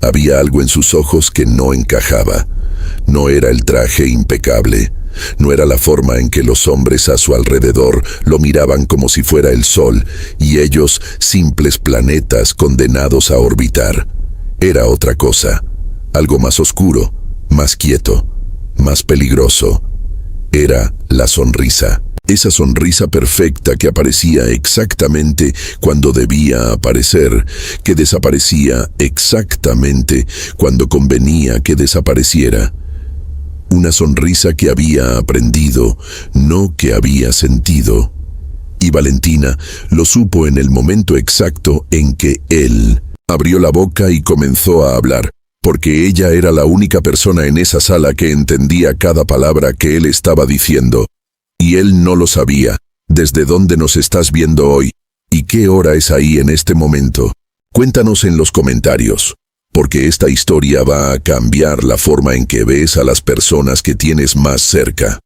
Había algo en sus ojos que no encajaba. No era el traje impecable. No era la forma en que los hombres a su alrededor lo miraban como si fuera el sol y ellos simples planetas condenados a orbitar. Era otra cosa, algo más oscuro, más quieto, más peligroso. Era la sonrisa. Esa sonrisa perfecta que aparecía exactamente cuando debía aparecer, que desaparecía exactamente cuando convenía que desapareciera. Una sonrisa que había aprendido, no que había sentido. Y Valentina lo supo en el momento exacto en que él abrió la boca y comenzó a hablar, porque ella era la única persona en esa sala que entendía cada palabra que él estaba diciendo. Y él no lo sabía. ¿Desde dónde nos estás viendo hoy? ¿Y qué hora es ahí en este momento? Cuéntanos en los comentarios, porque esta historia va a cambiar la forma en que ves a las personas que tienes más cerca.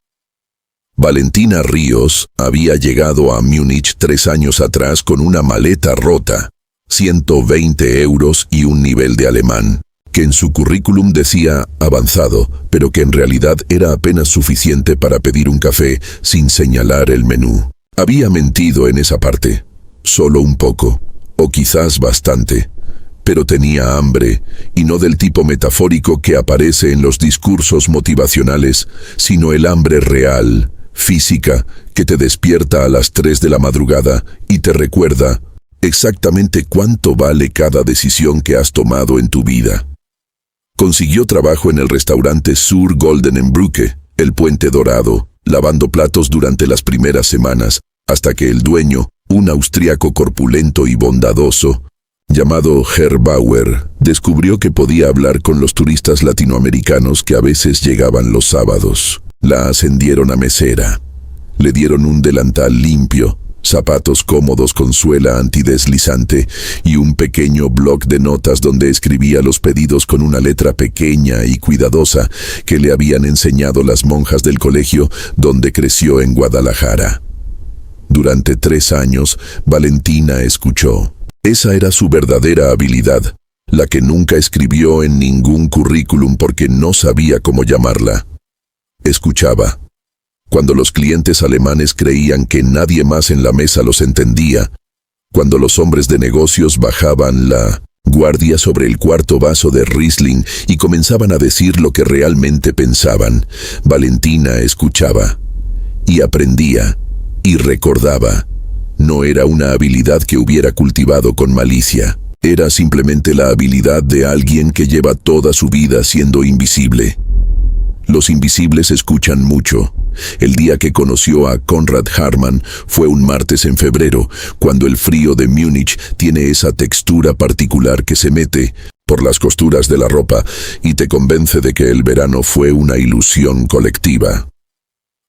Valentina Ríos había llegado a Múnich 3 años atrás con una maleta rota, 120 euros y un nivel de alemán, que en su currículum decía avanzado, pero que en realidad era apenas suficiente para pedir un café sin señalar el menú. Había mentido en esa parte, solo un poco, o quizás bastante, pero tenía hambre, y no del tipo metafórico que aparece en los discursos motivacionales, sino el hambre real, física, que te despierta a las 3 de la madrugada y te recuerda exactamente cuánto vale cada decisión que has tomado en tu vida. Consiguió trabajo en el restaurante Sur Goldenenbrücke, el Puente Dorado, lavando platos durante las primeras semanas, hasta que el dueño, un austriaco corpulento y bondadoso, llamado Herr Bauer, descubrió que podía hablar con los turistas latinoamericanos que a veces llegaban los sábados. La ascendieron a mesera. Le dieron un delantal limpio, zapatos cómodos con suela antideslizante y un pequeño bloc de notas donde escribía los pedidos con una letra pequeña y cuidadosa que le habían enseñado las monjas del colegio donde creció en Guadalajara. Durante 3 años, Valentina escuchó. Esa era su verdadera habilidad, la que nunca escribió en ningún currículum porque no sabía cómo llamarla. Escuchaba. Cuando los clientes alemanes creían que nadie más en la mesa los entendía, cuando los hombres de negocios bajaban la guardia sobre el cuarto vaso de Riesling y comenzaban a decir lo que realmente pensaban, Valentina escuchaba y aprendía y recordaba. No era una habilidad que hubiera cultivado con malicia, era simplemente la habilidad de alguien que lleva toda su vida siendo invisible. Los invisibles escuchan mucho. El día que conoció a Konrad Hartmann fue un martes en febrero, cuando el frío de Múnich tiene esa textura particular que se mete por las costuras de la ropa y te convence de que el verano fue una ilusión colectiva.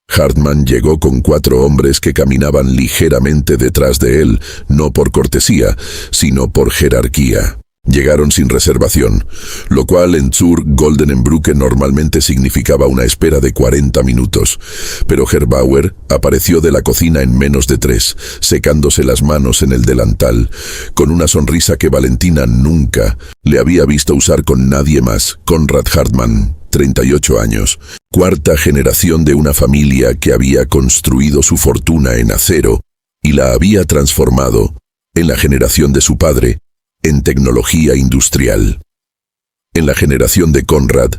Hartmann llegó con 4 hombres que caminaban ligeramente detrás de él, no por cortesía, sino por jerarquía. Llegaron sin reservación, lo cual en Zur Goldenenbrücke normalmente significaba una espera de 40 minutos. Pero Herr Bauer apareció de la cocina en menos de 3, secándose las manos en el delantal, con una sonrisa que Valentina nunca le había visto usar con nadie más. Konrad Hartmann, 38 años, 4ª generación de una familia que había construido su fortuna en acero y la había transformado, en la generación de su padre, en tecnología industrial. En la generación de Konrad,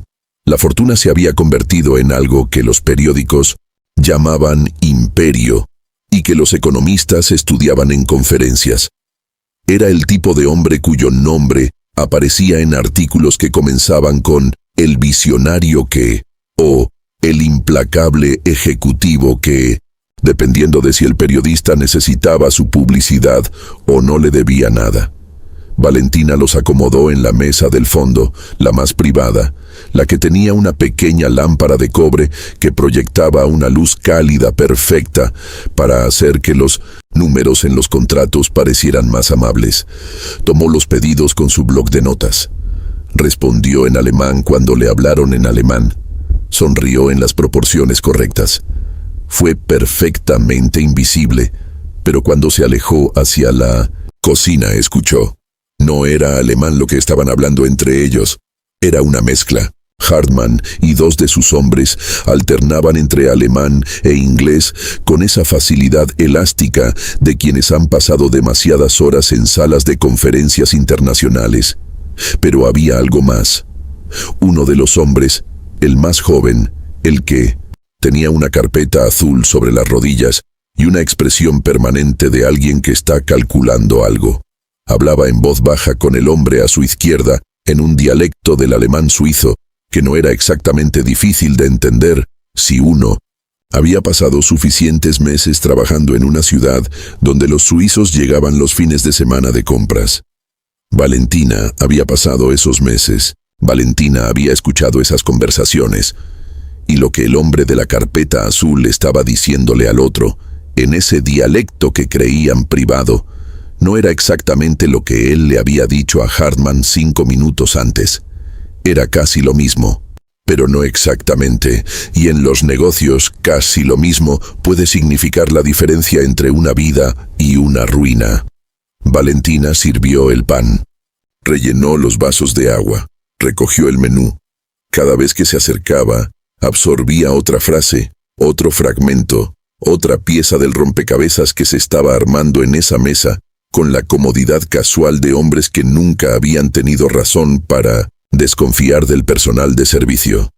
la fortuna se había convertido en algo que los periódicos llamaban imperio y que los economistas estudiaban en conferencias. Era el tipo de hombre cuyo nombre aparecía en artículos que comenzaban con el visionario que, o el implacable ejecutivo que, dependiendo de si el periodista necesitaba su publicidad o no le debía nada. Valentina los acomodó en la mesa del fondo, la más privada, la que tenía una pequeña lámpara de cobre que proyectaba una luz cálida perfecta para hacer que los números en los contratos parecieran más amables. Tomó los pedidos con su bloc de notas. Respondió en alemán cuando le hablaron en alemán. Sonrió en las proporciones correctas. Fue perfectamente invisible, pero cuando se alejó hacia la cocina escuchó. No era alemán lo que estaban hablando entre ellos. Era una mezcla. Hartman y dos de sus hombres alternaban entre alemán e inglés con esa facilidad elástica de quienes han pasado demasiadas horas en salas de conferencias internacionales. Pero había algo más. Uno de los hombres, el más joven, el que tenía una carpeta azul sobre las rodillas y una expresión permanente de alguien que está calculando algo. Hablaba en voz baja con el hombre a su izquierda en un dialecto del alemán suizo que no era exactamente difícil de entender si uno había pasado suficientes meses trabajando en una ciudad donde los suizos llegaban los fines de semana de compras. Valentina había pasado esos meses. Valentina había escuchado esas conversaciones. Y lo que el hombre de la carpeta azul estaba diciéndole al otro, en ese dialecto que creían privado, no era exactamente lo que él le había dicho a Hartman 5 minutos antes. Era casi lo mismo, pero no exactamente, y en los negocios casi lo mismo puede significar la diferencia entre una vida y una ruina. Valentina sirvió el pan, rellenó los vasos de agua, recogió el menú. Cada vez que se acercaba, absorbía otra frase, otro fragmento, otra pieza del rompecabezas que se estaba armando en esa mesa, con la comodidad casual de hombres que nunca habían tenido razón para desconfiar del personal de servicio.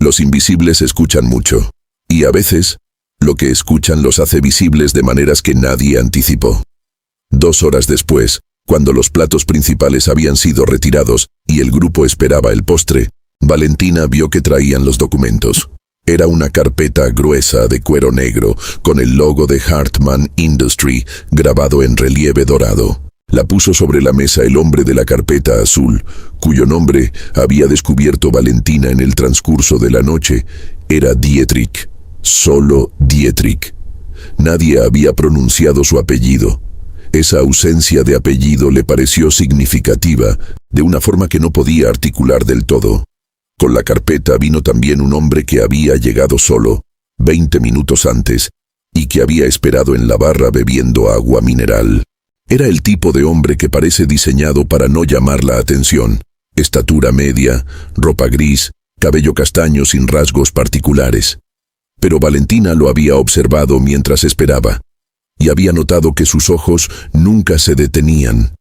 Los invisibles escuchan mucho, y a veces, lo que escuchan los hace visibles de maneras que nadie anticipó. 2 horas después, cuando los platos principales habían sido retirados y el grupo esperaba el postre, Valentina vio que traían los documentos. Era una carpeta gruesa de cuero negro, con el logo de Hartman Industry grabado en relieve dorado. La puso sobre la mesa el hombre de la carpeta azul, cuyo nombre había descubierto Valentina en el transcurso de la noche. Era Dietrich, solo Dietrich. Nadie había pronunciado su apellido. Esa ausencia de apellido le pareció significativa, de una forma que no podía articular del todo. Con la carpeta vino también un hombre que había llegado solo, 20 minutos antes, y que había esperado en la barra bebiendo agua mineral. Era el tipo de hombre que parece diseñado para no llamar la atención. Estatura media, ropa gris, cabello castaño sin rasgos particulares. Pero Valentina lo había observado mientras esperaba, y había notado que sus ojos nunca se detenían.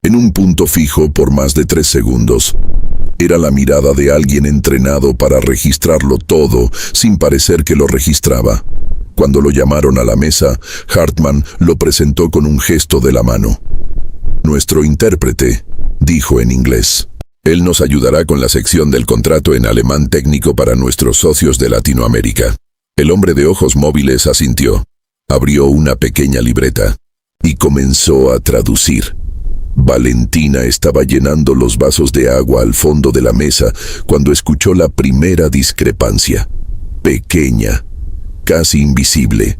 En un punto fijo por más de 3 segundos. Era la mirada de alguien entrenado para registrarlo todo, sin parecer que lo registraba. Cuando lo llamaron a la mesa, Hartman lo presentó con un gesto de la mano. «Nuestro intérprete», dijo en inglés. «Él nos ayudará con la sección del contrato en alemán técnico para nuestros socios de Latinoamérica». El hombre de ojos móviles asintió. Abrió una pequeña libreta y comenzó a traducir. Valentina estaba llenando los vasos de agua al fondo de la mesa cuando escuchó la primera discrepancia. Pequeña, casi invisible.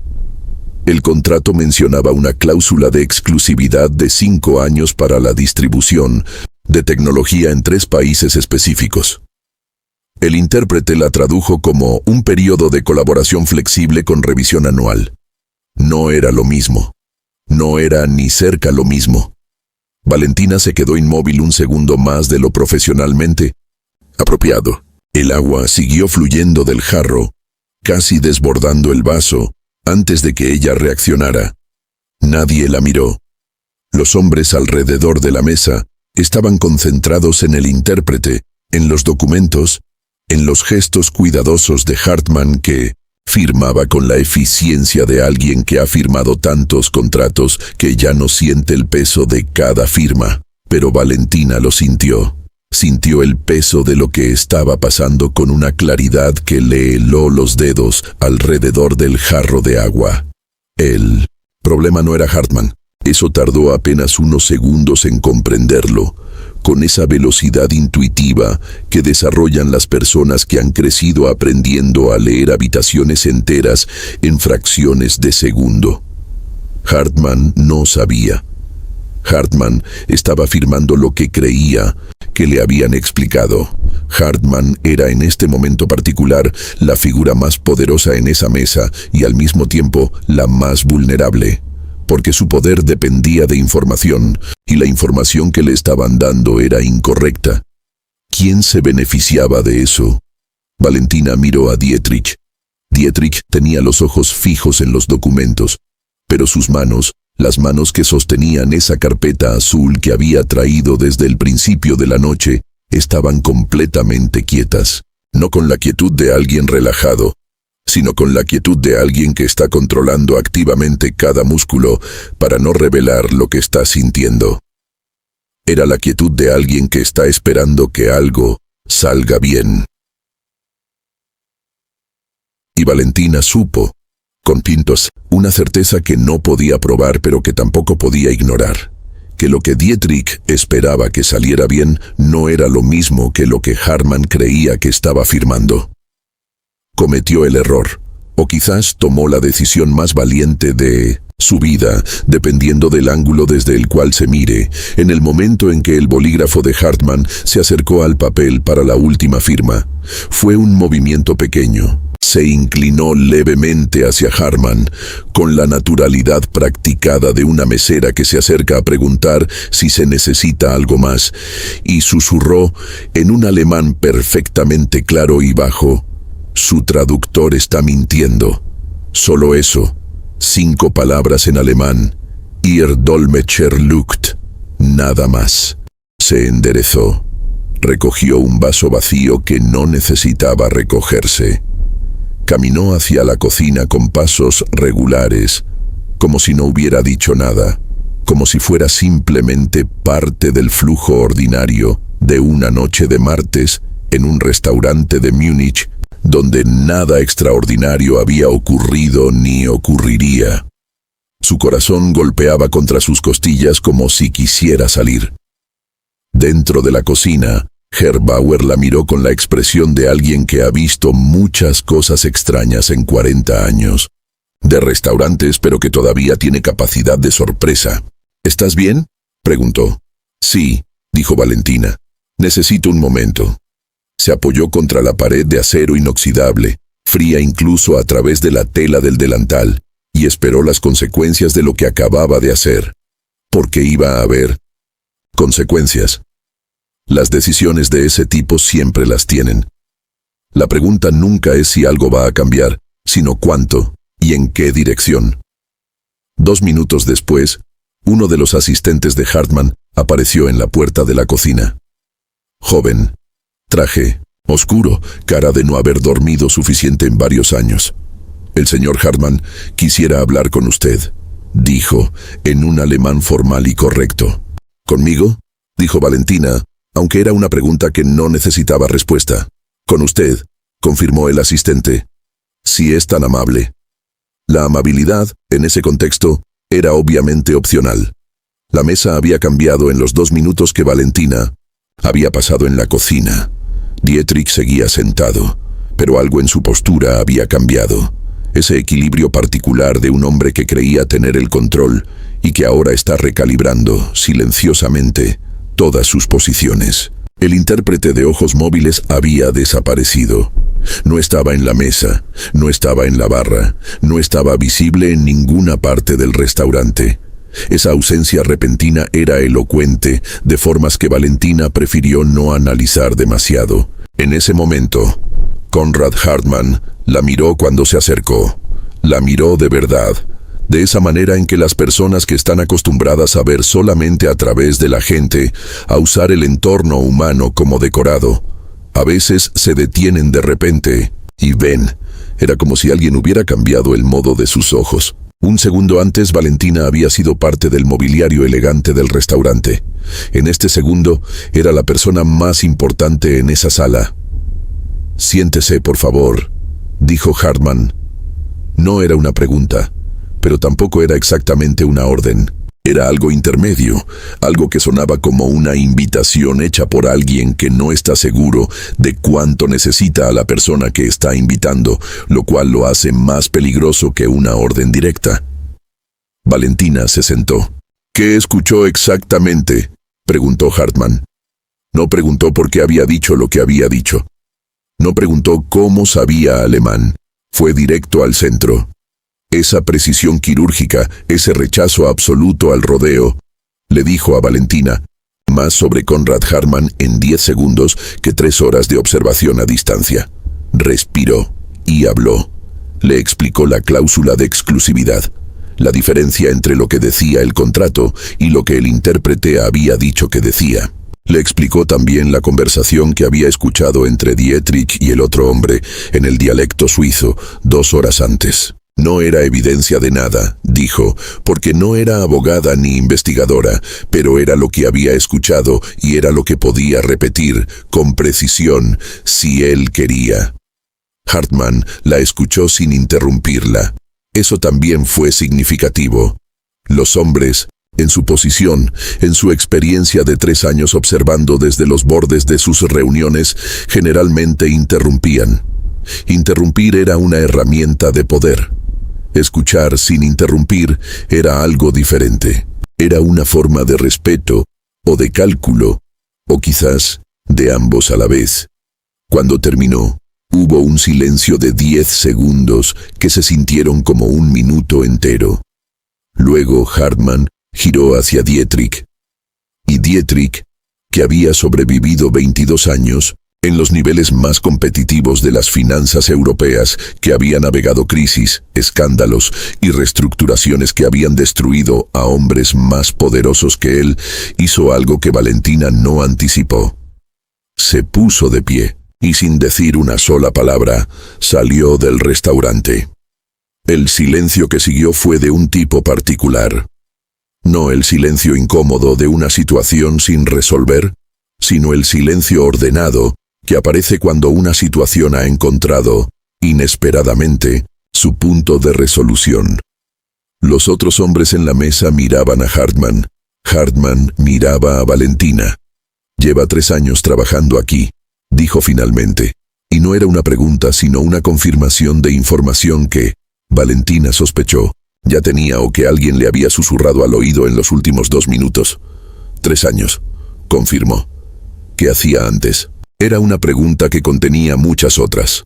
El contrato mencionaba una cláusula de exclusividad de 5 años para la distribución de tecnología en 3 países específicos. El intérprete la tradujo como un periodo de colaboración flexible con revisión anual. No era lo mismo. No era ni cerca lo mismo. Valentina se quedó inmóvil un segundo más de lo profesionalmente apropiado. El agua siguió fluyendo del jarro, casi desbordando el vaso, antes de que ella reaccionara. Nadie la miró. Los hombres alrededor de la mesa estaban concentrados en el intérprete, en los documentos, en los gestos cuidadosos de Hartman que firmaba con la eficiencia de alguien que ha firmado tantos contratos que ya no siente el peso de cada firma. Pero Valentina lo sintió. Sintió el peso de lo que estaba pasando con una claridad que le heló los dedos alrededor del jarro de agua. El problema no era Hartman. Eso tardó apenas unos segundos en comprenderlo, con esa velocidad intuitiva que desarrollan las personas que han crecido aprendiendo a leer habitaciones enteras en fracciones de segundo. Hartman no sabía. Hartman estaba afirmando lo que creía que le habían explicado. Hartman era en este momento particular la figura más poderosa en esa mesa y al mismo tiempo la más vulnerable. porque su poder dependía de información, y la información que le estaban dando era incorrecta. ¿Quién se beneficiaba de eso? Valentina miró a Dietrich. Dietrich tenía los ojos fijos en los documentos, pero sus manos, las manos que sostenían esa carpeta azul que había traído desde el principio de la noche, estaban completamente quietas. No con la quietud de alguien relajado, sino con la quietud de alguien que está controlando activamente cada músculo para no revelar lo que está sintiendo. Era la quietud de alguien que está esperando que algo salga bien. Y Valentina supo, con tintos, una certeza que no podía probar pero que tampoco podía ignorar, que lo que Dietrich esperaba que saliera bien no era lo mismo que lo que Hartmann creía que estaba firmando. Cometió el error, o quizás tomó la decisión más valiente de su vida, dependiendo del ángulo desde el cual se mire, en el momento en que el bolígrafo de Hartmann se acercó al papel para la última firma. Fue un movimiento pequeño. Se inclinó levemente hacia Hartmann, con la naturalidad practicada de una mesera que se acerca a preguntar si se necesita algo más, y susurró en un alemán perfectamente claro y bajo: «Su traductor está mintiendo». Solo eso, 5 palabras en alemán: «Ihr Dolmetscher lügt», nada más. Se enderezó. Recogió un vaso vacío que no necesitaba recogerse. Caminó hacia la cocina con pasos regulares, como si no hubiera dicho nada, como si fuera simplemente parte del flujo ordinario de una noche de martes en un restaurante de Múnich, donde nada extraordinario había ocurrido ni ocurriría. Su corazón golpeaba contra sus costillas como si quisiera salir. Dentro de la cocina, Herr Bauer la miró con la expresión de alguien que ha visto muchas cosas extrañas en 40 años. De restaurantes, pero que todavía tiene capacidad de sorpresa. «¿Estás bien?», preguntó. «Sí», dijo Valentina. «Necesito un momento». Se apoyó contra la pared de acero inoxidable, fría incluso a través de la tela del delantal, y esperó las consecuencias de lo que acababa de hacer. Porque iba a haber consecuencias. Las decisiones de ese tipo siempre las tienen. La pregunta nunca es si algo va a cambiar, sino cuánto y en qué dirección. 2 minutos después, uno de los asistentes de Hartmann apareció en la puerta de la cocina. Joven, traje, oscuro, cara de no haber dormido suficiente en varios años. «El señor Hartmann quisiera hablar con usted», dijo, en un alemán formal y correcto. «¿Conmigo?», dijo Valentina, aunque era una pregunta que no necesitaba respuesta. «Con usted», confirmó el asistente. «Si es tan amable». La amabilidad, en ese contexto, era obviamente opcional. La mesa había cambiado en los 2 minutos que Valentina había pasado en la cocina. Dietrich seguía sentado, pero algo en su postura había cambiado. Ese equilibrio particular de un hombre que creía tener el control y que ahora está recalibrando, silenciosamente, todas sus posiciones. El intérprete de ojos móviles había desaparecido. No estaba en la mesa, no estaba en la barra, no estaba visible en ninguna parte del restaurante. Esa ausencia repentina era elocuente, de formas que Valentina prefirió no analizar demasiado. En ese momento, Konrad Hartmann la miró cuando se acercó. La miró de verdad, de esa manera en que las personas que están acostumbradas a ver solamente a través de la gente, a usar el entorno humano como decorado, a veces se detienen de repente y ven. Era como si alguien hubiera cambiado el modo de sus ojos. Un segundo antes, Valentina había sido parte del mobiliario elegante del restaurante. En este segundo, era la persona más importante en esa sala. «Siéntese, por favor», dijo Hartmann. No era una pregunta, pero tampoco era exactamente una orden. Era algo intermedio, algo que sonaba como una invitación hecha por alguien que no está seguro de cuánto necesita a la persona que está invitando, lo cual lo hace más peligroso que una orden directa. Valentina se sentó. «¿Qué escuchó exactamente?», preguntó Hartmann. No preguntó por qué había dicho lo que había dicho. No preguntó cómo sabía alemán. Fue directo al centro. Esa precisión quirúrgica, ese rechazo absoluto al rodeo, le dijo a Valentina, más sobre Conrad Hartmann en 10 segundos que 3 horas de observación a distancia. Respiró y habló. Le explicó la cláusula de exclusividad, la diferencia entre lo que decía el contrato y lo que el intérprete había dicho que decía. Le explicó también la conversación que había escuchado entre Dietrich y el otro hombre en el dialecto suizo 2 horas antes. No era evidencia de nada, dijo, porque no era abogada ni investigadora, pero era lo que había escuchado y era lo que podía repetir con precisión si él quería. Hartmann la escuchó sin interrumpirla. Eso también fue significativo. Los hombres, en su posición, en su experiencia de 3 años observando desde los bordes de sus reuniones, generalmente interrumpían. Interrumpir era una herramienta de poder. Escuchar sin interrumpir era algo diferente. Era una forma de respeto, o de cálculo, o quizás de ambos a la vez. Cuando terminó, hubo un silencio de 10 segundos que se sintieron como un minuto entero. Luego Hartmann giró hacia Dietrich. Y Dietrich, que había sobrevivido 22 años, en los niveles más competitivos de las finanzas europeas, que había navegado crisis, escándalos y reestructuraciones que habían destruido a hombres más poderosos que él, hizo algo que Valentina no anticipó. Se puso de pie y sin decir una sola palabra, salió del restaurante. El silencio que siguió fue de un tipo particular. No el silencio incómodo de una situación sin resolver, sino el silencio ordenado que aparece cuando una situación ha encontrado, inesperadamente, su punto de resolución. Los otros hombres en la mesa miraban a Hartmann. Hartmann miraba a Valentina. «Lleva 3 años trabajando aquí», dijo finalmente. Y no era una pregunta, sino una confirmación de información que, Valentina sospechó, ya tenía o que alguien le había susurrado al oído en los últimos 2 minutos. 3 años, confirmó. ¿Qué hacía antes? Era una pregunta que contenía muchas otras.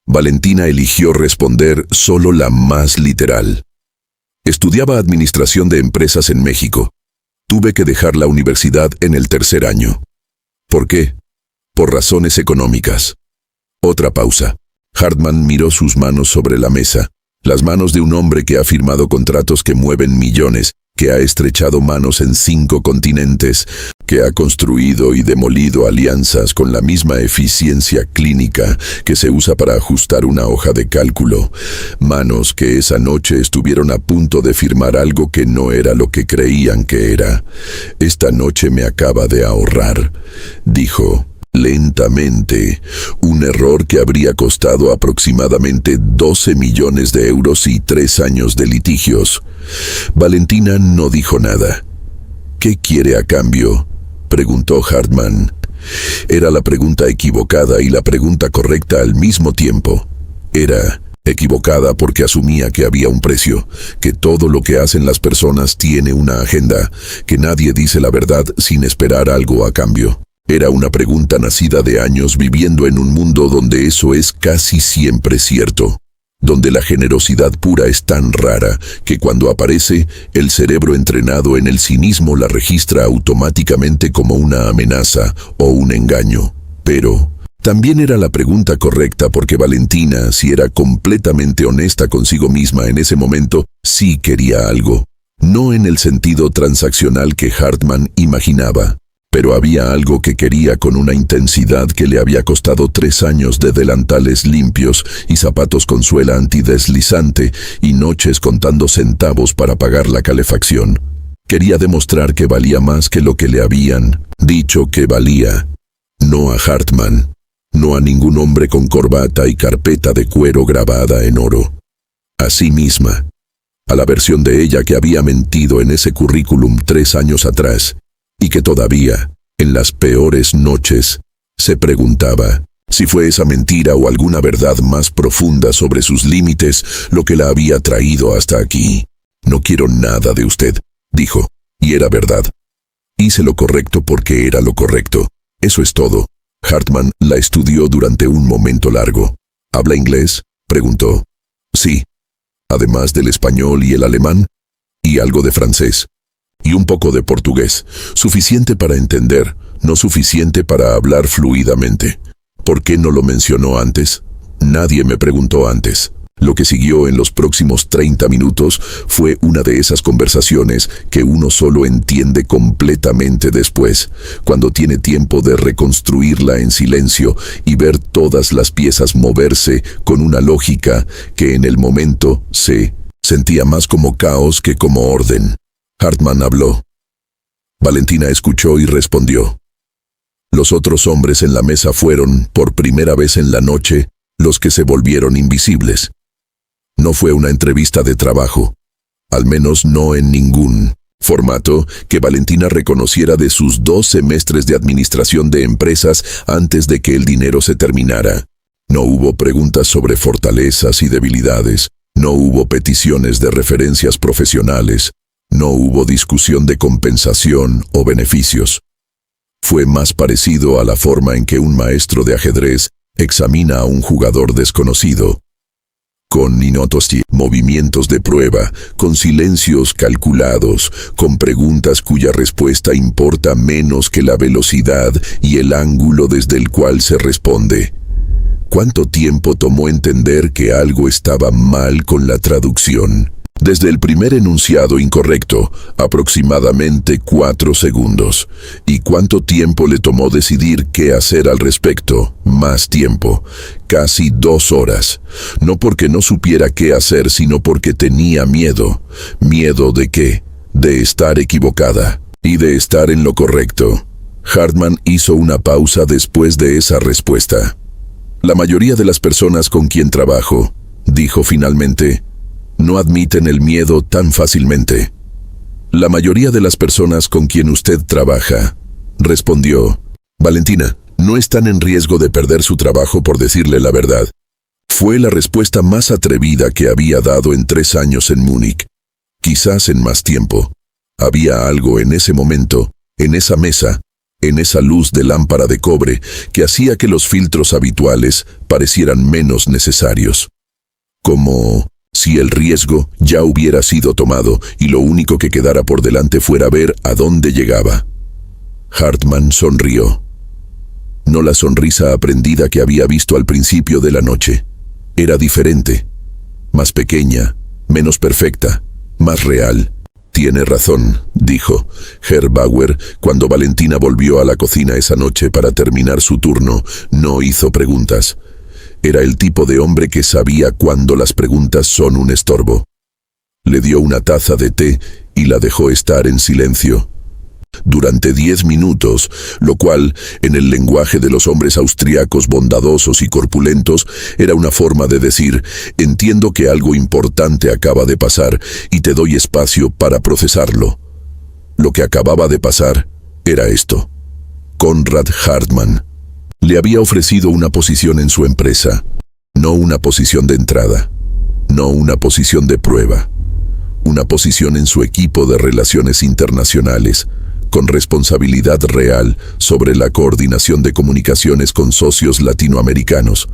Valentina eligió responder solo la más literal. Estudiaba administración de empresas en México. Tuve que dejar la universidad en el 3er año. ¿Por qué? Por razones económicas. Otra pausa. Hartmann miró sus manos sobre la mesa, las manos de un hombre que ha firmado contratos que mueven millones, que ha estrechado manos en 5 continentes, que ha construido y demolido alianzas con la misma eficiencia clínica que se usa para ajustar una hoja de cálculo. Manos que esa noche estuvieron a punto de firmar algo que no era lo que creían que era. «Esta noche me acaba de ahorrar», dijo lentamente, un error que habría costado aproximadamente 12 millones de euros y 3 años de litigios. Valentina no dijo nada. «¿Qué quiere a cambio?», preguntó Hartmann. Era la pregunta equivocada y la pregunta correcta al mismo tiempo. Era equivocada porque asumía que había un precio, que todo lo que hacen las personas tiene una agenda, que nadie dice la verdad sin esperar algo a cambio. Era una pregunta nacida de años viviendo en un mundo donde eso es casi siempre cierto, donde la generosidad pura es tan rara que cuando aparece, el cerebro entrenado en el cinismo la registra automáticamente como una amenaza o un engaño. Pero también era la pregunta correcta porque Valentina, si era completamente honesta consigo misma en ese momento, sí quería algo. No en el sentido transaccional que Hartmann imaginaba. Pero había algo que quería con una intensidad que le había costado 3 años de delantales limpios y zapatos con suela antideslizante y noches contando centavos para pagar la calefacción. Quería demostrar que valía más que lo que le habían dicho que valía. No a Hartmann, no a ningún hombre con corbata y carpeta de cuero grabada en oro. A sí misma, a la versión de ella que había mentido en ese currículum 3 años atrás, y que todavía, en las peores noches, se preguntaba si fue esa mentira o alguna verdad más profunda sobre sus límites lo que la había traído hasta aquí. «No quiero nada de usted», dijo, y era verdad. Hice lo correcto porque era lo correcto. Eso es todo. Hartmann la estudió durante un momento largo. «¿Habla inglés?», preguntó. «Sí». además del español y el alemán, y algo de francés, y un poco de portugués, suficiente para entender, no suficiente para hablar fluidamente. ¿Por qué no lo mencionó antes? Nadie me preguntó antes. Lo que siguió en los próximos 30 minutos fue una de esas conversaciones que uno solo entiende completamente después, cuando tiene tiempo de reconstruirla en silencio y ver todas las piezas moverse con una lógica que en el momento se sentía más como caos que como orden. Hartman habló. Valentina escuchó y respondió. Los otros hombres en la mesa fueron, por primera vez en la noche, los que se volvieron invisibles. No fue una entrevista de trabajo, al menos no en ningún formato que Valentina reconociera de sus 2 semestres de administración de empresas antes de que el dinero se terminara. No hubo preguntas sobre fortalezas y debilidades, no hubo peticiones de referencias profesionales, no hubo discusión de compensación o beneficios. Fue más parecido a la forma en que un maestro de ajedrez examina a un jugador desconocido. Con minutos y movimientos de prueba, con silencios calculados, con preguntas cuya respuesta importa menos que la velocidad y el ángulo desde el cual se responde. ¿Cuánto tiempo tomó entender que algo estaba mal con la traducción? Desde el primer enunciado incorrecto, aproximadamente 4 segundos. ¿Y cuánto tiempo le tomó decidir qué hacer al respecto? Más tiempo. Casi 2 horas. No porque no supiera qué hacer, sino porque tenía miedo. ¿Miedo de qué? De estar equivocada. Y de estar en lo correcto. Hartman hizo una pausa después de esa respuesta. La mayoría de las personas con quien trabajo, dijo finalmente, no admiten el miedo tan fácilmente. La mayoría de las personas con quien usted trabaja, respondió Valentina, no están en riesgo de perder su trabajo por decirle la verdad. Fue la respuesta más atrevida que había dado en 3 años en Múnich. Quizás en más tiempo. Había algo en ese momento, en esa mesa, en esa luz de lámpara de cobre, que hacía que los filtros habituales parecieran menos necesarios. Como si el riesgo ya hubiera sido tomado y lo único que quedara por delante fuera ver a dónde llegaba. Hartman sonrió. No la sonrisa aprendida que había visto al principio de la noche. Era diferente, más pequeña, menos perfecta, más real. Tiene razón, dijo Herr Bauer cuando Valentina volvió a la cocina esa noche para terminar su turno. No hizo preguntas. Era el tipo de hombre que sabía cuándo las preguntas son un estorbo. Le dio una taza de té y la dejó estar en silencio. Durante 10 minutos, lo cual, en el lenguaje de los hombres austriacos bondadosos y corpulentos, era una forma de decir, entiendo que algo importante acaba de pasar y te doy espacio para procesarlo. Lo que acababa de pasar era esto. Konrad Hartman le había ofrecido una posición en su empresa, no una posición de entrada, no una posición de prueba, una posición en su equipo de relaciones internacionales, con responsabilidad real sobre la coordinación de comunicaciones con socios latinoamericanos,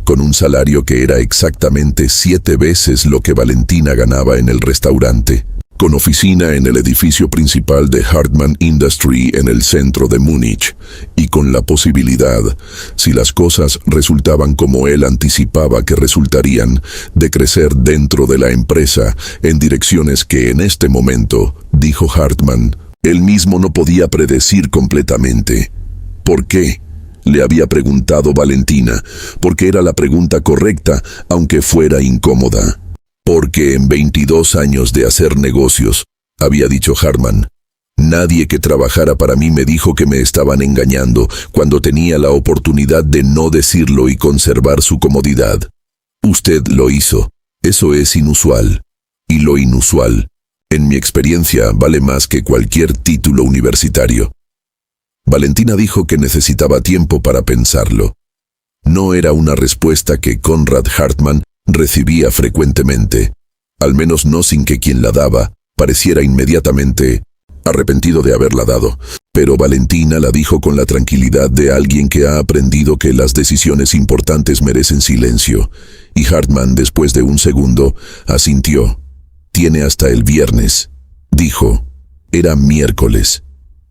con un salario que era exactamente 7 veces lo que Valentina ganaba en el restaurante, con oficina en el edificio principal de Hartman Industry en el centro de Múnich, y con la posibilidad, si las cosas resultaban como él anticipaba que resultarían, de crecer dentro de la empresa en direcciones que en este momento, dijo Hartman, él mismo no podía predecir completamente. ¿Por qué?, le había preguntado Valentina, porque era la pregunta correcta, aunque fuera incómoda. Porque en 22 años de hacer negocios, había dicho Hartman, nadie que trabajara para mí me dijo que me estaban engañando cuando tenía la oportunidad de no decirlo y conservar su comodidad. Usted lo hizo. Eso es inusual. Y lo inusual, en mi experiencia, vale más que cualquier título universitario. Valentina dijo que necesitaba tiempo para pensarlo. No era una respuesta que Konrad Hartman recibía frecuentemente, al menos no sin que quien la daba pareciera inmediatamente arrepentido de haberla dado. Pero Valentina la dijo con la tranquilidad de alguien que ha aprendido que las decisiones importantes merecen silencio, y Hartman, después de un segundo, asintió. «Tiene hasta el viernes», dijo. Era miércoles.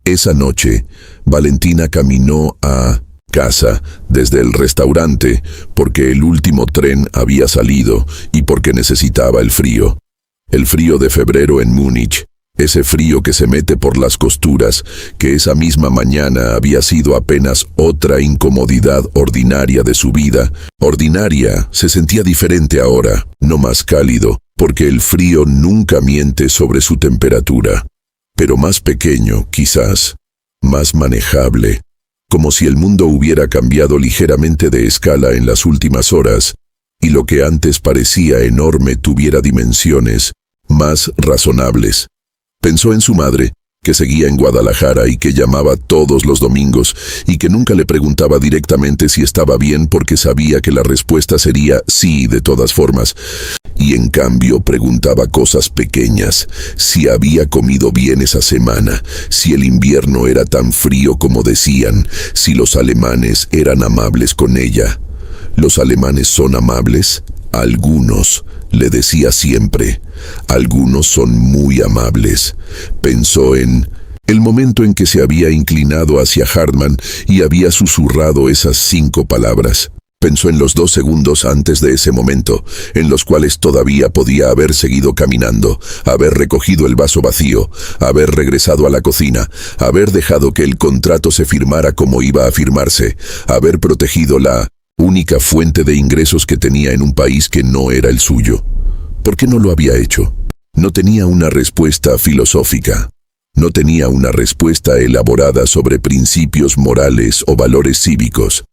Esa noche, Valentina caminó a casa desde el restaurante porque el último tren había salido y porque necesitaba el frío. El frío de febrero en Múnich. Ese frío que se mete por las costuras, que esa misma mañana había sido apenas otra incomodidad ordinaria de su vida. Ordinaria se sentía diferente ahora, no más cálido, porque el frío nunca miente sobre su temperatura. Pero más pequeño, quizás, más manejable, como si el mundo hubiera cambiado ligeramente de escala en las últimas horas, y lo que antes parecía enorme tuviera dimensiones más razonables. Pensó en su madre, que seguía en Guadalajara y que llamaba todos los domingos y que nunca le preguntaba directamente si estaba bien porque sabía que la respuesta sería sí de todas formas. Y en cambio preguntaba cosas pequeñas, si había comido bien esa semana, si el invierno era tan frío como decían, si los alemanes eran amables con ella. ¿Los alemanes son amables? Algunos, le decía siempre. Algunos son muy amables. Pensó en el momento en que se había inclinado hacia Hartman y había susurrado esas 5 palabras. Pensó en los 2 segundos antes de ese momento, en los cuales todavía podía haber seguido caminando, haber recogido el vaso vacío, haber regresado a la cocina, haber dejado que el contrato se firmara como iba a firmarse, haber protegido la única fuente de ingresos que tenía en un país que no era el suyo. ¿Por qué no lo había hecho? No tenía una respuesta filosófica. No tenía una respuesta elaborada sobre principios morales o valores cívicos.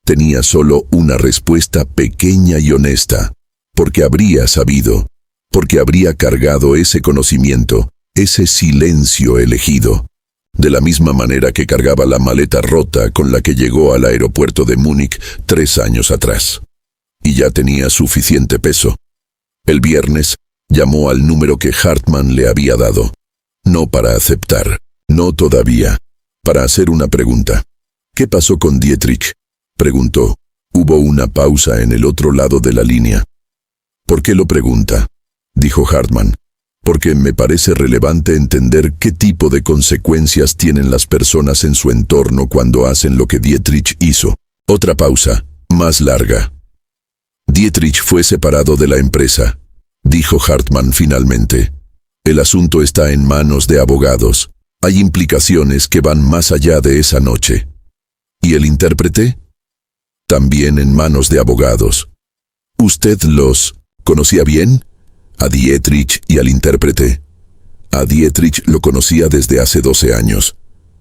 Tenía solo una respuesta pequeña y honesta, porque habría sabido, porque habría cargado ese conocimiento, ese silencio elegido, de la misma manera que cargaba la maleta rota con la que llegó al aeropuerto de Múnich 3 años atrás. Y ya tenía suficiente peso. El viernes llamó al número que Hartman le había dado. No para aceptar, no todavía, para hacer una pregunta. ¿Qué pasó con Dietrich?, preguntó. Hubo una pausa en el otro lado de la línea. ¿Por qué lo pregunta?, dijo Hartman. Porque me parece relevante entender qué tipo de consecuencias tienen las personas en su entorno cuando hacen lo que Dietrich hizo. Otra pausa, más larga. Dietrich fue separado de la empresa, dijo Hartman finalmente. El asunto está en manos de abogados. Hay implicaciones que van más allá de esa noche. ¿Y el intérprete? También en manos de abogados. ¿Usted los conocía bien? ¿A Dietrich y al intérprete? A Dietrich lo conocía desde hace 12 años.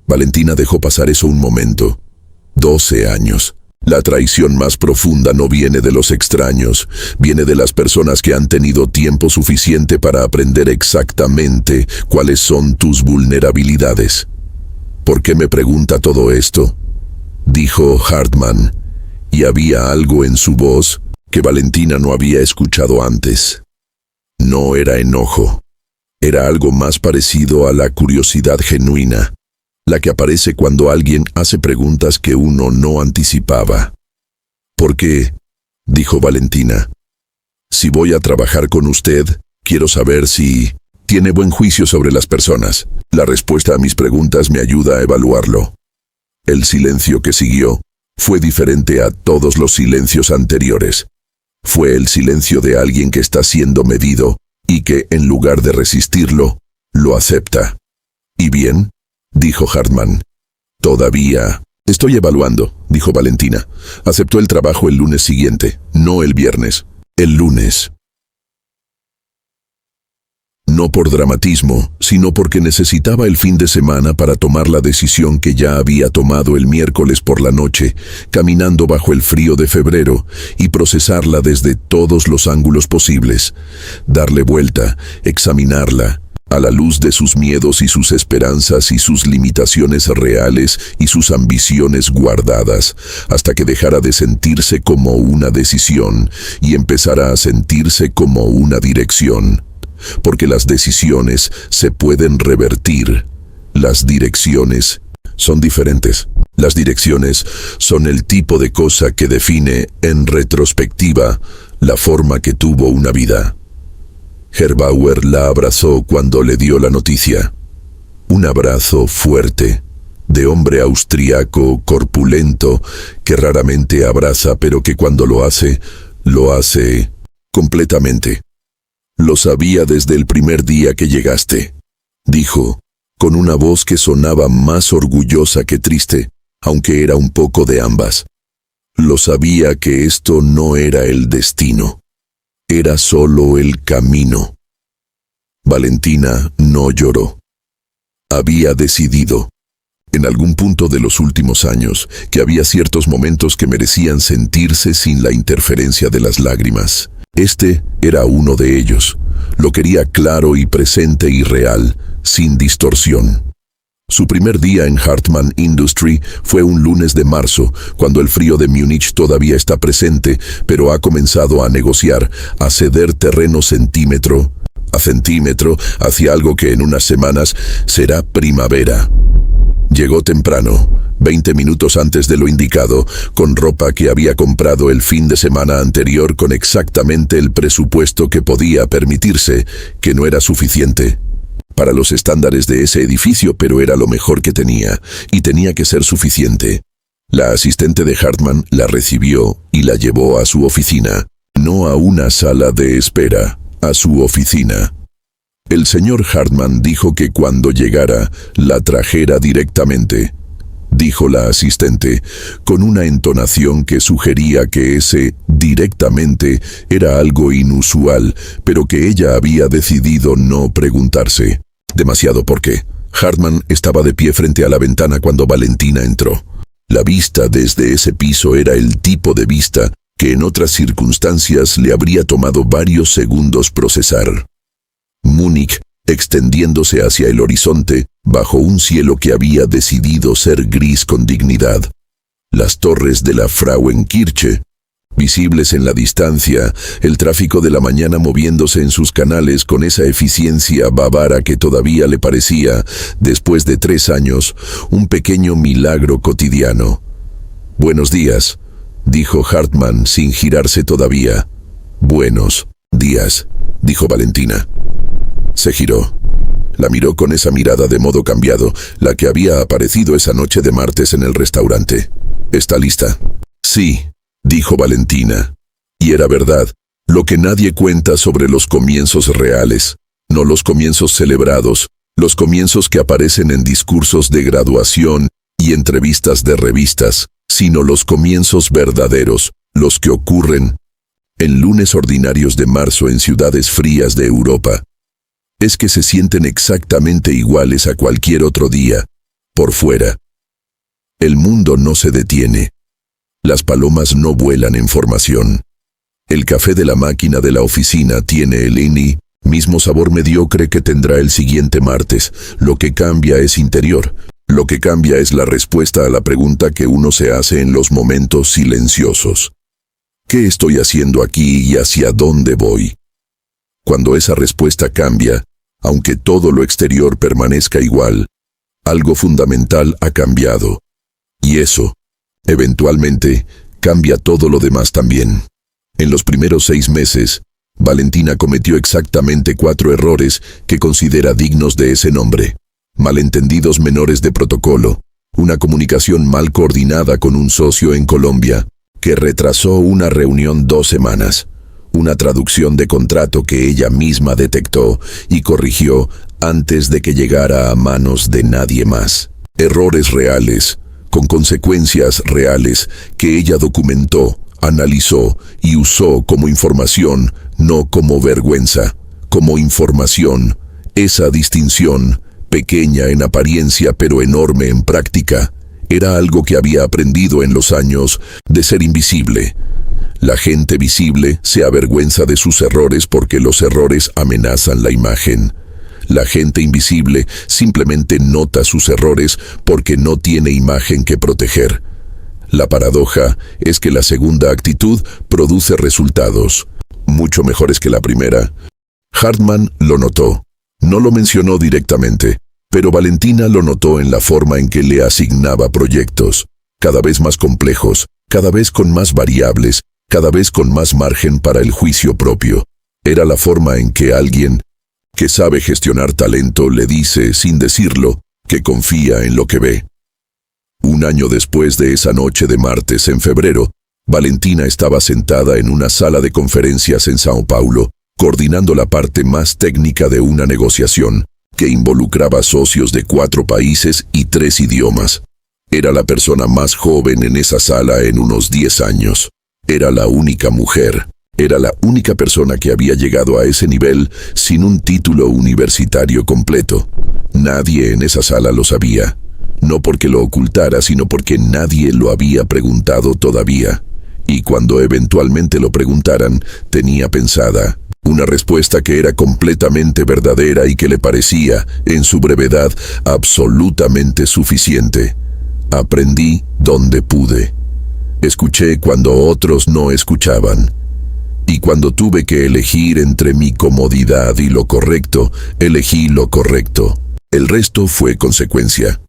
Valentina dejó pasar eso un momento. 12 años. La traición más profunda no viene de los extraños, viene de las personas que han tenido tiempo suficiente para aprender exactamente cuáles son tus vulnerabilidades. ¿Por qué me pregunta todo esto?, dijo Hartman, y había algo en su voz que Valentina no había escuchado antes. No era enojo, era algo más parecido a la curiosidad genuina, la que aparece cuando alguien hace preguntas que uno no anticipaba. ¿Por qué?, dijo Valentina. Si voy a trabajar con usted, quiero saber si tiene buen juicio sobre las personas. La respuesta a mis preguntas me ayuda a evaluarlo. El silencio que siguió fue diferente a todos los silencios anteriores. Fue el silencio de alguien que está siendo medido y que, en lugar de resistirlo, lo acepta. ¿Y bien?, dijo Hartman. Todavía estoy evaluando, dijo Valentina. Aceptó el trabajo el lunes siguiente, no el viernes, el lunes. No por dramatismo, sino porque necesitaba el fin de semana para tomar la decisión que ya había tomado el miércoles por la noche, caminando bajo el frío de febrero, y procesarla desde todos los ángulos posibles, darle vuelta, examinarla, a la luz de sus miedos y sus esperanzas y sus limitaciones reales y sus ambiciones guardadas, hasta que dejara de sentirse como una decisión y empezara a sentirse como una dirección. Porque las decisiones se pueden revertir, las direcciones Son diferentes. Las direcciones son el tipo de cosa que define, en retrospectiva, la forma que tuvo una vida. Gerbauer la abrazó cuando le dio la noticia. Un abrazo fuerte, de hombre austriaco, corpulento, que raramente abraza, pero que cuando lo hace completamente. Lo sabía desde el primer día que llegaste, dijo, con una voz que sonaba más orgullosa que triste, aunque era un poco de ambas. Lo sabía que esto no era el destino, era solo el camino. Valentina no lloró. Había decidido, en algún punto de los últimos años, que había ciertos momentos que merecían sentirse sin la interferencia de las lágrimas. Este era uno de ellos. Lo quería claro y presente y real, sin distorsión. Su primer día en Hartmann Industry fue un lunes de marzo, cuando el frío de Múnich todavía está presente, pero ha comenzado a negociar, a ceder terreno centímetro a centímetro hacia algo que en unas semanas será primavera. Llegó temprano, 20 minutos antes de lo indicado, con ropa que había comprado el fin de semana anterior con exactamente el presupuesto que podía permitirse, que no era suficiente para los estándares de ese edificio, pero era lo mejor que tenía, y tenía que ser suficiente. La asistente de Hartmann la recibió y la llevó a su oficina, no a una sala de espera, a su oficina. El señor Hartmann dijo que cuando llegara, la trajera directamente, dijo la asistente, con una entonación que sugería que ese directamente era algo inusual, pero que ella había decidido no preguntarse. Demasiado porque Hartmann estaba de pie frente a la ventana cuando Valentina entró. La vista desde ese piso era el tipo de vista que en otras circunstancias le habría tomado varios segundos procesar. Múnich, extendiéndose hacia el horizonte, bajo un cielo que había decidido ser gris con dignidad. Las torres de la Frauenkirche, visibles en la distancia, el tráfico de la mañana moviéndose en sus canales con esa eficiencia bávara que todavía le parecía, después de 3 años, un pequeño milagro cotidiano. «Buenos días», dijo Hartmann sin girarse todavía. «Buenos días», dijo Valentina. Se giró. La miró con esa mirada de modo cambiado, la que había aparecido esa noche de martes en el restaurante. «¿Está lista?» «Sí», dijo Valentina. Y era verdad, lo que nadie cuenta sobre los comienzos reales, no los comienzos celebrados, los comienzos que aparecen en discursos de graduación y entrevistas de revistas, sino los comienzos verdaderos, los que ocurren en lunes ordinarios de marzo en ciudades frías de Europa. Es que se sienten exactamente iguales a cualquier otro día, por fuera. El mundo no se detiene. Las palomas no vuelan en formación. El café de la máquina de la oficina tiene el mismo sabor mediocre que tendrá el siguiente martes. Lo que cambia es interior. Lo que cambia es la respuesta a la pregunta que uno se hace en los momentos silenciosos. ¿Qué estoy haciendo aquí y hacia dónde voy? Cuando esa respuesta cambia, aunque todo lo exterior permanezca igual, algo fundamental ha cambiado. Y eso, eventualmente, cambia todo lo demás también. En los primeros 6 meses, Valentina cometió exactamente 4 errores que considera dignos de ese nombre. Malentendidos menores de protocolo, una comunicación mal coordinada con un socio en Colombia, que retrasó una reunión 2 semanas, una traducción de contrato que ella misma detectó y corrigió antes de que llegara a manos de nadie más. Errores reales, con consecuencias reales, que ella documentó, analizó y usó como información, no como vergüenza, como información. Esa distinción, pequeña en apariencia pero enorme en práctica, era algo que había aprendido en los años de ser invisible. La gente visible se avergüenza de sus errores porque los errores amenazan la imagen. La gente invisible simplemente nota sus errores porque no tiene imagen que proteger. La paradoja es que la segunda actitud produce resultados mucho mejores que la primera. Hartmann lo notó. No lo mencionó directamente, Pero Valentina lo notó en la forma en que le asignaba proyectos, cada vez más complejos, cada vez con más variables, cada vez con más margen para el juicio propio. Era la forma en que alguien que sabe gestionar talento le dice, sin decirlo, que confía en lo que ve. Un año después de esa noche de martes en febrero, Valentina estaba sentada en una sala de conferencias en Sao Paulo, coordinando la parte más técnica de una negociación que involucraba socios de 4 países y 3 idiomas. Era la persona más joven en esa sala en unos 10 años. Era la única mujer. Era la única persona que había llegado a ese nivel sin un título universitario completo. Nadie en esa sala lo sabía. No porque lo ocultara, sino porque nadie lo había preguntado todavía. Y cuando eventualmente lo preguntaran, tenía pensada una respuesta que era completamente verdadera y que le parecía, en su brevedad, absolutamente suficiente. Aprendí donde pude. Escuché cuando otros no escuchaban. Y cuando tuve que elegir entre mi comodidad y lo correcto, elegí lo correcto. El resto fue consecuencia.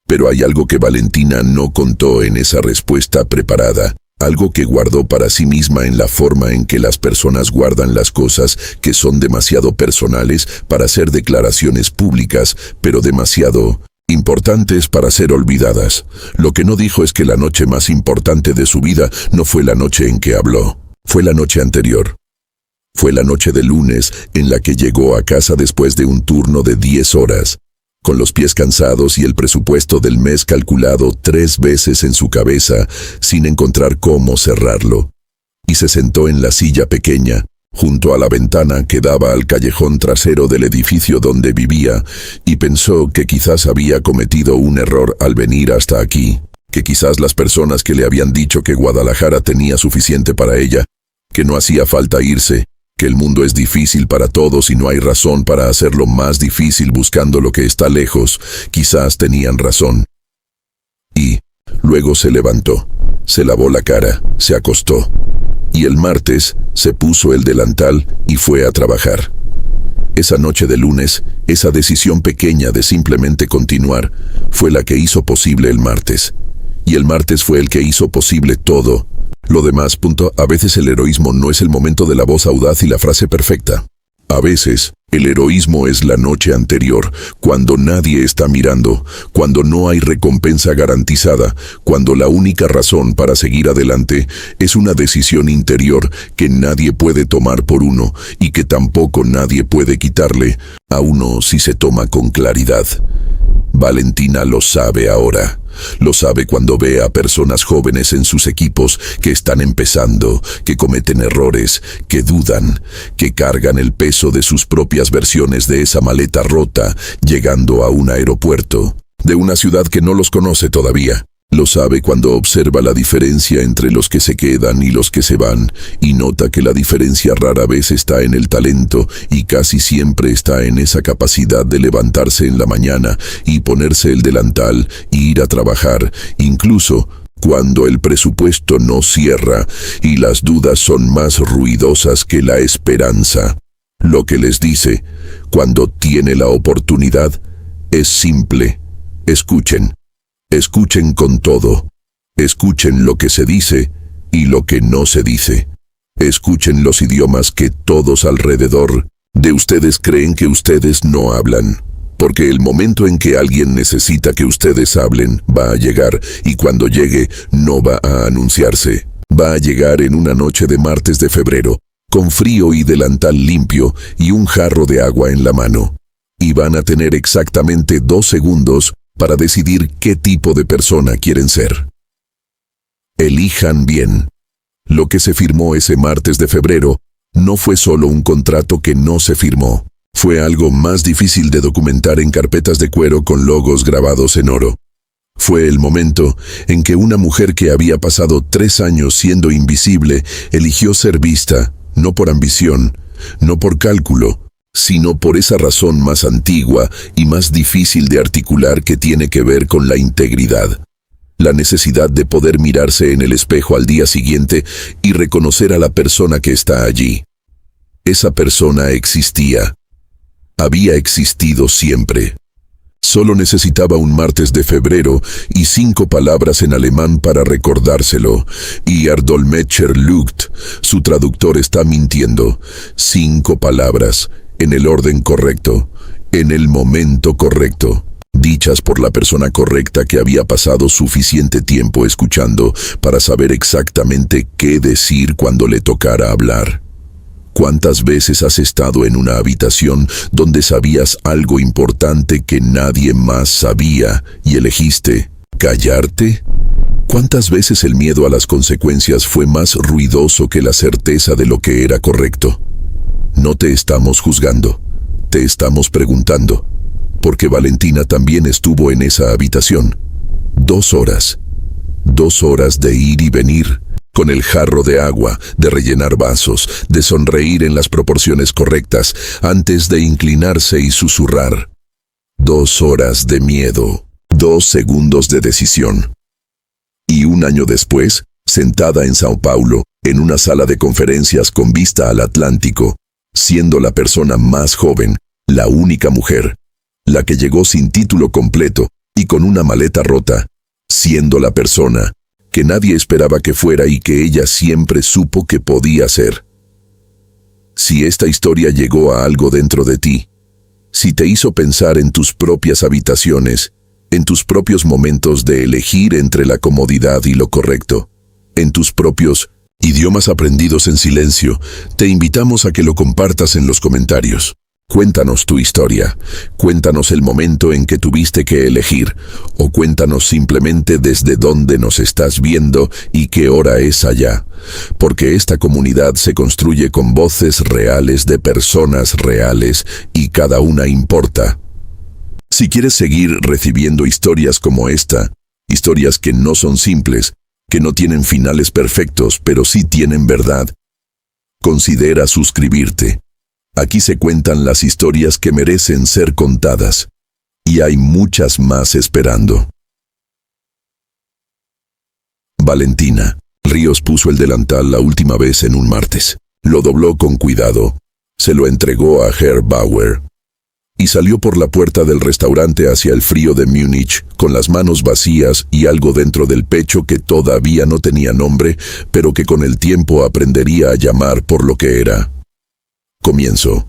Pero hay algo que Valentina no contó en esa respuesta preparada, algo que guardó para sí misma en la forma en que las personas guardan las cosas que son demasiado personales para hacer declaraciones públicas, pero demasiado importantes para ser olvidadas. Lo que no dijo es que la noche más importante de su vida no fue la noche en que habló, fue la noche anterior. Fue la noche de lunes en la que llegó a casa después de un turno de 10 horas, con los pies cansados y el presupuesto del mes calculado 3 veces en su cabeza, sin encontrar cómo cerrarlo. Y se sentó en la silla pequeña, junto a la ventana que daba al callejón trasero del edificio donde vivía, y pensó que quizás había cometido un error al venir hasta aquí, que quizás las personas que le habían dicho que Guadalajara tenía suficiente para ella, que no hacía falta irse, que el mundo es difícil para todos y no hay razón para hacerlo más difícil buscando lo que está lejos, quizás tenían razón. Y luego se levantó, se lavó la cara, se acostó. Y el martes se puso el delantal y fue a trabajar. Esa noche de lunes, esa decisión pequeña de simplemente continuar, fue la que hizo posible el martes. Y el martes fue el que hizo posible todo. Lo demás, a veces el heroísmo no es el momento de la voz audaz y la frase perfecta. A veces, el heroísmo es la noche anterior, cuando nadie está mirando, cuando no hay recompensa garantizada, cuando la única razón para seguir adelante es una decisión interior que nadie puede tomar por uno y que tampoco nadie puede quitarle a uno si se toma con claridad. Valentina lo sabe ahora. Lo sabe cuando ve a personas jóvenes en sus equipos que están empezando, que cometen errores, que dudan, que cargan el peso de sus propias versiones de esa maleta rota, llegando a un aeropuerto, de una ciudad que no los conoce todavía. Lo sabe cuando observa la diferencia entre los que se quedan y los que se van, y nota que la diferencia rara vez está en el talento y casi siempre está en esa capacidad de levantarse en la mañana y ponerse el delantal y ir a trabajar, incluso cuando el presupuesto no cierra y las dudas son más ruidosas que la esperanza. Lo que les dice, cuando tiene la oportunidad, es simple: escuchen. Escuchen con todo. Escuchen lo que se dice y lo que no se dice. Escuchen los idiomas que todos alrededor de ustedes creen que ustedes no hablan. Porque el momento en que alguien necesita que ustedes hablen va a llegar, y cuando llegue no va a anunciarse. Va a llegar en una noche de martes de febrero, con frío y delantal limpio y un jarro de agua en la mano. Y van a tener exactamente 2 segundos para decidir qué tipo de persona quieren ser. Elijan bien. Lo que se firmó ese martes de febrero no fue solo un contrato que no se firmó. Fue algo más difícil de documentar en carpetas de cuero con logos grabados en oro. Fue el momento en que una mujer que había pasado 3 años siendo invisible eligió ser vista, no por ambición, no por cálculo, sino por esa razón más antigua y más difícil de articular que tiene que ver con la integridad. La necesidad de poder mirarse en el espejo al día siguiente y reconocer a la persona que está allí. Esa persona existía. Había existido siempre. Solo necesitaba un martes de febrero y 5 palabras en alemán para recordárselo. Ihr Dolmetscher lügt. Su traductor está mintiendo. 5 palabras, en el orden correcto, en el momento correcto, dichas por la persona correcta que había pasado suficiente tiempo escuchando para saber exactamente qué decir cuando le tocara hablar. ¿Cuántas veces has estado en una habitación donde sabías algo importante que nadie más sabía y elegiste callarte? ¿Cuántas veces el miedo a las consecuencias fue más ruidoso que la certeza de lo que era correcto? No te estamos juzgando, te estamos preguntando, porque Valentina también estuvo en esa habitación. 2 horas. 2 horas de ir y venir, con el jarro de agua, de rellenar vasos, de sonreír en las proporciones correctas, antes de inclinarse y susurrar. 2 horas de miedo, 2 segundos de decisión. Y 1 año después, sentada en Sao Paulo, en una sala de conferencias con vista al Atlántico, siendo la persona más joven, la única mujer, la que llegó sin título completo y con una maleta rota, siendo la persona que nadie esperaba que fuera y que ella siempre supo que podía ser. Si esta historia llegó a algo dentro de ti, si te hizo pensar en tus propias habitaciones, en tus propios momentos de elegir entre la comodidad y lo correcto, en tus propios idiomas aprendidos en silencio, te invitamos a que lo compartas en los comentarios. Cuéntanos tu historia, cuéntanos el momento en que tuviste que elegir, o cuéntanos simplemente desde dónde nos estás viendo y qué hora es allá, porque esta comunidad se construye con voces reales de personas reales y cada una importa. Si quieres seguir recibiendo historias como esta, historias que no son simples, que no tienen finales perfectos, pero sí tienen verdad, considera suscribirte. Aquí se cuentan las historias que merecen ser contadas, y hay muchas más esperando. Valentina. Ríos puso el delantal la última vez en un martes. Lo dobló con cuidado, se lo entregó a Herr Bauer, y salió por la puerta del restaurante hacia el frío de Múnich, con las manos vacías y algo dentro del pecho que todavía no tenía nombre, pero que con el tiempo aprendería a llamar por lo que era. Comienzo.